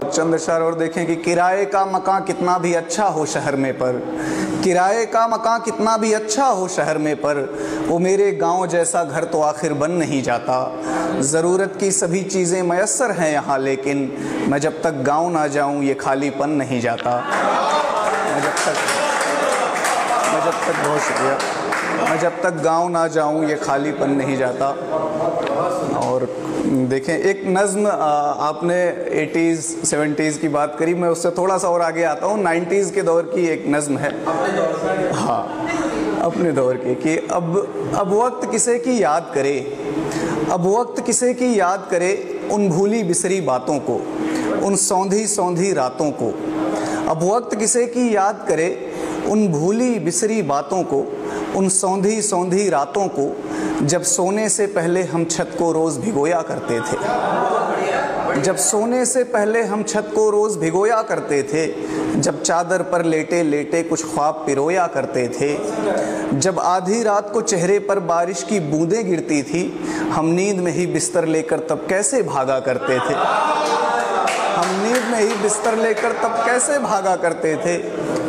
चंद अशआर और देखें कि किराए का मकान कितना भी अच्छा हो शहर में पर, किराए का मकान कितना भी अच्छा हो शहर में पर, वो मेरे गांव जैसा घर तो आखिर बन नहीं जाता। ज़रूरत की सभी चीज़ें मयस्सर हैं यहाँ, लेकिन मैं जब तक गांव ना जाऊँ ये खालीपन नहीं जाता। बहुत शुक्रिया। मैं जब तक गांव ना जाऊँ ये खालीपन नहीं जाता। और देखें, एक नज़्म आपने 80s 70s की बात करी, मैं उससे थोड़ा सा और आगे आता हूँ। 90s के दौर की एक नज़्म है, हाँ, अपने दौर की, कि अब वक्त किसे की याद करे, अब वक्त किसे की याद करे उन भूली बिसरी बातों को, उन सौंधी सौंधी रातों को। अब वक्त किसे की याद करे उन भूली बिसरी बातों को, उन सौंधी सौंधी रातों को, जब सोने से पहले हम छत को रोज़ भिगोया करते थे, जब सोने से पहले हम छत को रोज़ भिगोया करते थे, जब चादर पर लेटे लेटे कुछ ख्वाब पिरोया करते थे, जब आधी रात को चेहरे पर बारिश की बूंदें गिरती थी, हम नींद में ही बिस्तर लेकर तब कैसे भागा करते थे, हम नींद में ही बिस्तर लेकर तब कैसे भागा करते थे,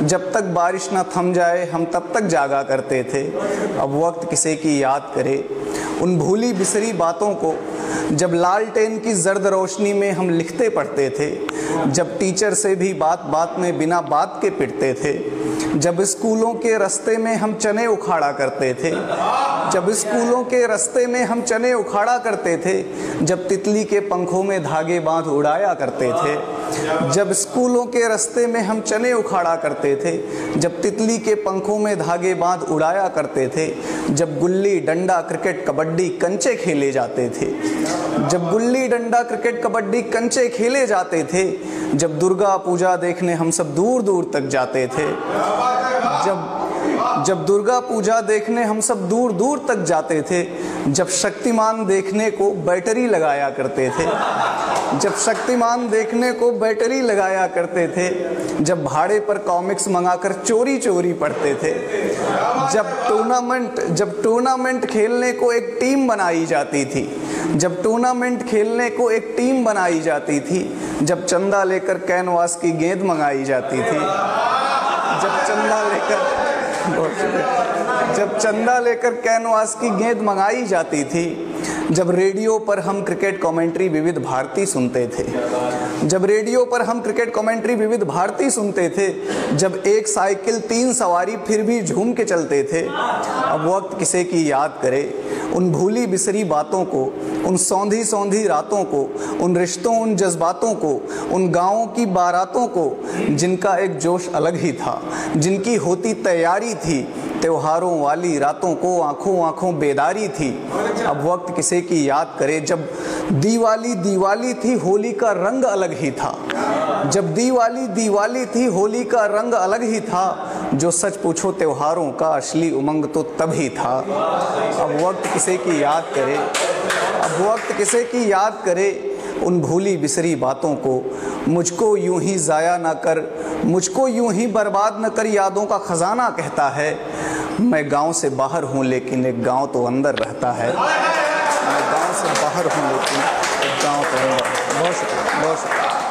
जब तक बारिश ना थम जाए हम तब तक जागा करते थे। अब वक्त किसे की याद करे उन भूली बिसरी बातों को, जब लालटेन की जर्द रोशनी में हम लिखते पढ़ते थे, जब टीचर से भी बात बात में बिना बात के पिटते थे, जब स्कूलों के रास्ते में हम चने उखाड़ा करते थे, जब स्कूलों के रास्ते में हम चने उखाड़ा करते थे, जब तितली के पंखों में धागे बांध उड़ाया करते थे, जब स्कूलों के रास्ते में हम चने उखाड़ा करते थे, जब तितली के पंखों में धागे बांध उड़ाया करते थे, जब गुल्ली डंडा क्रिकेट कबड्डी कंचे खेले जाते थे, जब गुल्ली डंडा क्रिकेट कबड्डी कंचे खेले जाते थे, जब दुर्गा पूजा देखने हम सब दूर दूर तक जाते थे, जब दुर्गा पूजा देखने हम सब दूर दूर तक जाते थे, जब शक्तिमान देखने को बैटरी लगाया करते थे, जब शक्तिमान देखने को बैटरी लगाया करते थे, जब भाड़े पर कॉमिक्स मंगाकर चोरी चोरी पढ़ते थे, जब टूर्नामेंट खेलने को एक टीम बनाई जाती थी, जब टूर्नामेंट खेलने को एक टीम बनाई जाती थी, जब चंदा लेकर कैनवास की गेंद मंगाई जाती थी, जब चंदा लेकर कैनवास की गेंद मंगाई जाती थी, जब रेडियो पर हम क्रिकेट कमेंट्री विविध भारती सुनते थे, जब रेडियो पर हम क्रिकेट कमेंट्री विविध भारती सुनते थे, जब एक साइकिल 3 सवारी फिर भी झूम के चलते थे। अब वक्त किसे की याद करे उन भूली बिसरी बातों को, उन सौंधी सौंधी रातों को, उन रिश्तों उन जज्बातों को, उन गाँवों की बारातों को, जिनका एक जोश अलग ही था, जिनकी होती तैयारी थी, त्योहारों वाली रातों को आंखों आंखों बेदारी थी। अब वक्त किसे की याद करे जब दिवाली दिवाली थी होली का रंग अलग ही था, जब दिवाली दिवाली थी होली का रंग अलग ही था, जो सच पूछो त्योहारों का असली उमंग तो तब ही था। अब वक्त किसे की याद करे, अब वक्त किसे की याद करे उन भूली बिसरी बातों को, मुझको यूं ही ज़ाया ना कर, मुझको यूं ही बर्बाद न कर, यादों का ख़जाना कहता है। मैं गांव से बाहर हूं लेकिन एक गांव तो अंदर रहता है, मैं गांव से बाहर हूं लेकिन एक गांव तो अंदर। बहुत शुक्रिया, बहुत शुक्रिया।